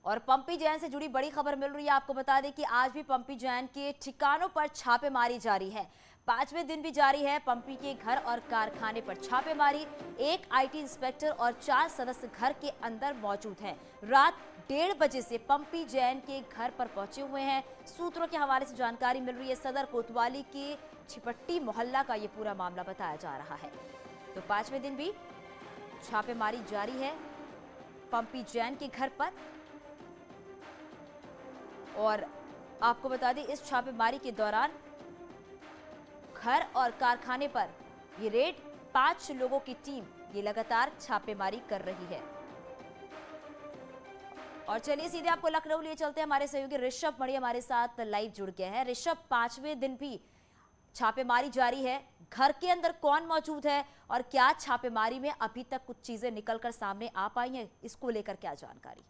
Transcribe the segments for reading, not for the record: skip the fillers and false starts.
और पंपी जैन से जुड़ी बड़ी खबर मिल रही है। आपको बता दें कि आज भी पंपी जैन के ठिकानों पर छापेमारी जारी है। 5वें दिन भी जारी है पंपी के घर और कारखाने पर छापेमारी। एक आईटी इंस्पेक्टर और 4 सदस्य घर के अंदर मौजूद हैं। रात 1:30 बजे से पंपी जैन के घर पर पहुंचे हुए हैं। सूत्रों के हवाले से जानकारी मिल रही है। सदर कोतवाली के छिपट्टी मोहल्ला का ये पूरा मामला बताया जा रहा है। तो 5वें दिन भी छापेमारी जारी है पंपी जैन के घर पर। और आपको बता दें इस छापेमारी के दौरान घर और कारखाने पर ये रेड 5 लोगों की टीम ये लगातार छापेमारी कर रही है। और चलिए सीधे आपको लखनऊ लिए चलते हैं। हमारे सहयोगी ऋषभ मणि हमारे साथ लाइव जुड़ गए हैं। ऋषभ, 5वें दिन भी छापेमारी जारी है। घर के अंदर कौन मौजूद है और क्या छापेमारी में अभी तक कुछ चीजें निकलकर सामने आ पाई हैं, इसको लेकर क्या जानकारी?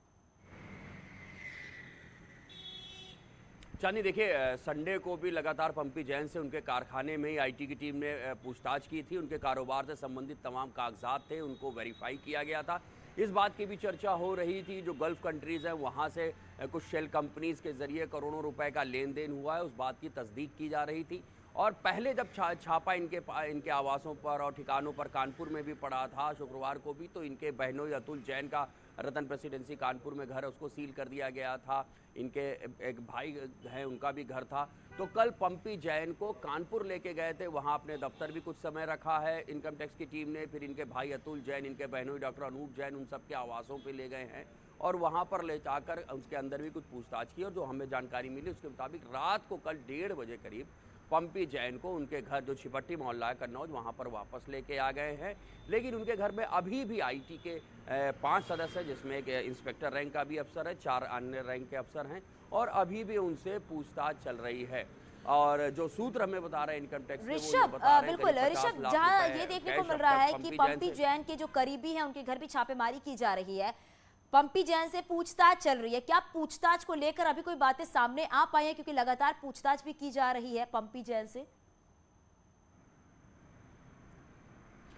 चांदी, देखिए, संडे को भी लगातार पंपी जैन से उनके कारखाने में ही आईटी की टीम ने पूछताछ की थी। उनके कारोबार से संबंधित तमाम कागजात थे, उनको वेरीफाई किया गया था। इस बात की भी चर्चा हो रही थी जो गल्फ कंट्रीज़ हैं वहाँ से कुछ शेल कंपनीज़ के ज़रिए करोड़ों रुपए का लेन देन हुआ है, उस बात की तस्दीक की जा रही थी। और पहले जब छापा इनके आवासों पर और ठिकानों पर कानपुर में भी पड़ा था शुक्रवार को भी, तो इनके बहनोई अतुल जैन का रतन प्रेसिडेंसी कानपुर में घर है, उसको सील कर दिया गया था। इनके एक भाई हैं, उनका भी घर था। तो कल पंपी जैन को कानपुर लेके गए थे, वहाँ अपने दफ्तर भी कुछ समय रखा है इनकम टैक्स की टीम ने। फिर इनके भाई अतुल जैन, इनके बहनोई डॉक्टर अनूप जैन, उन सब के आवासों पे ले गए हैं और वहाँ पर ले जाकर उसके अंदर भी कुछ पूछताछ की। और जो हमें जानकारी मिली उसके मुताबिक रात को कल 1:30 बजे करीब पंपी जैन को उनके घर जो छिपट्टी मोहल्ला है कन्नौज, वहाँ पर वापस लेके आ गए हैं। लेकिन उनके घर में अभी भी आईटी के 5 सदस्य, जिसमें एक इंस्पेक्टर रैंक का भी अफसर है, 4 अन्य रैंक के अफसर हैं और अभी भी उनसे पूछताछ चल रही है। और जो सूत्र हमें बता रहे हैं इनकम टैक्स के, ऋषभ, बिल्कुल ऋषभ, जहां ये देखने को मिल रहा है कि पंपी जैन के जो करीबी हैं उनके घर भी छापेमारी की जा रही है, पंपी जैन से पूछताछ चल रही है। क्या पूछताछ को लेकर अभी कोई बातें सामने आ पाई हैं, क्योंकि लगातार पूछताछ भी की जा रही है पंपी जैन से?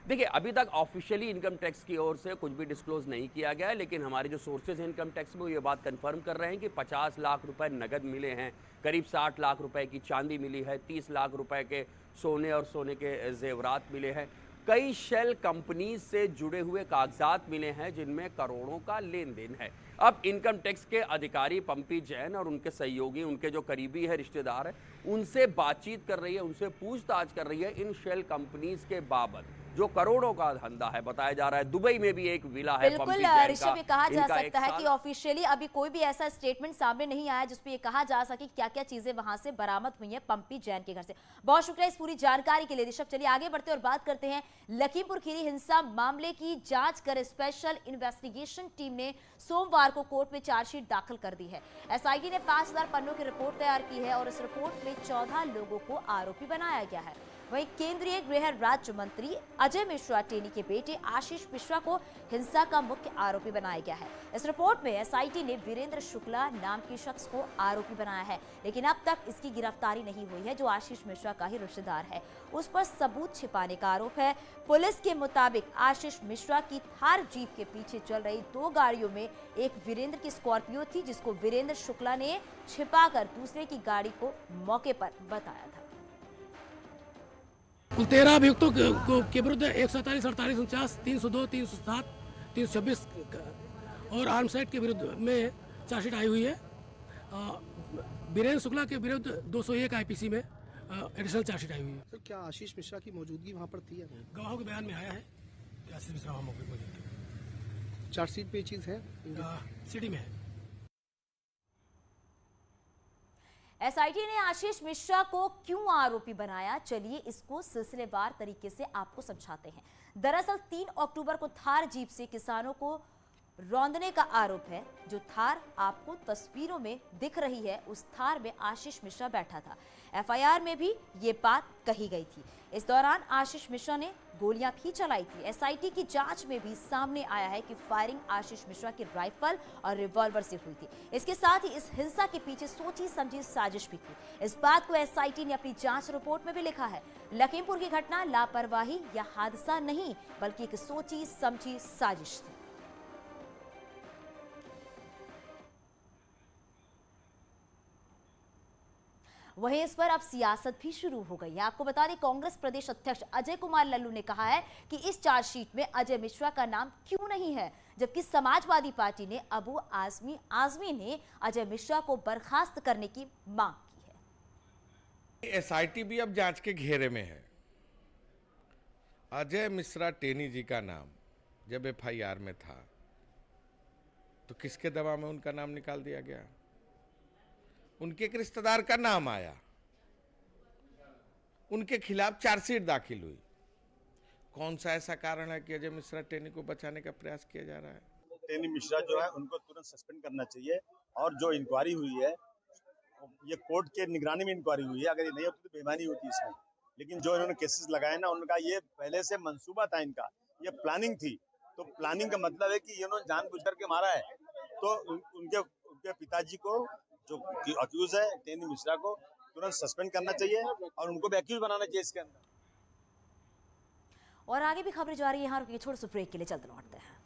देखिए, अभी तक ऑफिशियली इनकम टैक्स की ओर से कुछ भी डिस्क्लोज नहीं किया गया है, लेकिन हमारे जो सोर्सेज हैं इनकम टैक्स में वो ये बात कंफर्म कर रहे हैं कि 50 लाख रुपए नगद मिले हैं, करीब 60 लाख रुपए की चांदी मिली है, 30 लाख रुपए के सोने और सोने के जेवरात मिले हैं। कई शेल कंपनीज से जुड़े हुए कागजात मिले हैं जिनमें करोड़ों का लेन देन है। अब इनकम टैक्स के अधिकारी पंपी जैन और उनके सहयोगी, उनके जो करीबी है, रिश्तेदार है, उनसे बातचीत कर रही है, उनसे पूछताछ कर रही है इन शेल कंपनीज के बाबत जो करोड़ों का धंधा है। बताया जा रहा है दुबई में भी एक विला है बिल्कुल ऋषभ, ये कहा जा सकता है कि ऑफिशियली अभी कोई भी ऐसा स्टेटमेंट सामने नहीं आया जिसपे ये कहा जा सके क्या क्या चीजें वहां से बरामद हुई हैं पंपी जैन के घर से। बहुत शुक्रिया इस पूरी जानकारी के लिए ऋषभ। चलिए आगे बढ़ते और बात करते हैं लखीमपुर खीरी हिंसा मामले की। जांच कर स्पेशल इन्वेस्टिगेशन टीम ने सोमवार को कोर्ट में चार्जशीट दाखिल कर दी है। एसआईटी ने 5000 पन्नों की रिपोर्ट तैयार की है और इस रिपोर्ट में 14 लोगों को आरोपी बनाया गया है। वहीं केंद्रीय गृह राज्य मंत्री अजय मिश्रा टेनी के बेटे आशीष मिश्रा को हिंसा का मुख्य आरोपी बनाया गया है। इस रिपोर्ट में एसआईटी ने वीरेंद्र शुक्ला नाम के शख्स को आरोपी बनाया है, लेकिन अब तक इसकी गिरफ्तारी नहीं हुई है, जो आशीष मिश्रा का ही रिश्तेदार है। उस पर सबूत छिपाने का आरोप है। पुलिस के मुताबिक आशीष मिश्रा की थार जीप के पीछे चल रही 2 गाड़ियों में एक वीरेंद्र की स्कॉर्पियो थी, जिसको वीरेंद्र शुक्ला ने छिपाकर दूसरे की गाड़ी को मौके पर बताया था। कुल 13 अभियुक्तों के विरुद्ध 147, 48, 49, 302, 307, 326 और आर्म्स एक्ट के विरुद्ध में चार्जशीट आई हुई है। वीरेंद्र शुक्ला के विरुद्ध 201 आईपीसी में एडिशनल चार्जशीट आई हुई है। सर, क्या आशीष मिश्रा की मौजूदगी वहाँ पर थी या नहीं? गवाहों के बयान में आया है कि आशीष मिश्रा वहाँ मौजूद थे। चार्जशीट पे ये चीज़ है, सिटी में है। एसआईटी ने आशीष मिश्रा को क्यों आरोपी बनाया, चलिए इसको सिलसिलेवार तरीके से आपको समझाते हैं। दरअसल 3 अक्टूबर को थार जीप से किसानों को रौंदने का आरोप है। जो थार आपको तस्वीरों में दिख रही है, उस थार में आशीष मिश्रा बैठा था। एफआईआर में भी ये बात कही गई थी। इस दौरान आशीष मिश्रा ने गोलियां भी चलाई थी। एसआईटी की जांच में भी सामने आया है कि फायरिंग आशीष मिश्रा की राइफल और रिवॉल्वर से हुई थी। इसके साथ ही इस हिंसा के पीछे सोची समझी साजिश भी थी। इस बात को एसआईटी ने अपनी जांच रिपोर्ट में भी लिखा है। लखीमपुर की घटना लापरवाही या हादसा नहीं, बल्कि एक सोची समझी साजिश थी। वहीं इस पर अब सियासत भी शुरू हो गई है। आपको बता दें, कांग्रेस प्रदेश अध्यक्ष अजय कुमार लल्लू ने कहा है कि इस चार्जशीट में अजय मिश्रा का नाम क्यों नहीं है, जबकि समाजवादी पार्टी ने अबू आजमी ने अजय मिश्रा को बर्खास्त करने की मांग की है। एसआईटी भी अब जांच के घेरे में है। अजय मिश्रा टेनी जी का नाम जब एफआईआर में था तो किसके दबाव में उनका नाम निकाल दिया गया? उनके एक रिश्तेदार का नाम आया, उनके खिलाफ चार्जशीट दाखिल हुई। कौन सा ऐसा कारण है कि अजय मिश्रा टेनी को बचाने का प्रयास किया जा रहा है? टेनी मिश्रा जो है उनको तुरंत सस्पेंड करना चाहिए, और जो इंक्वायरी हुई है ये कोर्ट के निगरानी में इंक्वायरी हुई है। अगर ये नहीं होती तो बेईमानी होती इसमें, लेकिन जो इन्होंने केसेस लगाए ना, उनका ये पहले से मंसूबा था, इनका ये प्लानिंग थी। तो प्लानिंग का मतलब है कि इन्होंने जानबूझ करके मारा है। तो उनके पिताजी को जो अक्यूज है टेनी मिश्रा को तुरंत सस्पेंड करना चाहिए और उनको भी अक्यूज बनाना चाहिए इसके अंदर। और आगे भी खबरें जा रही है, यहाँ रुकिए, छोटे से ब्रेक के लिए जल्द लौटते हैं।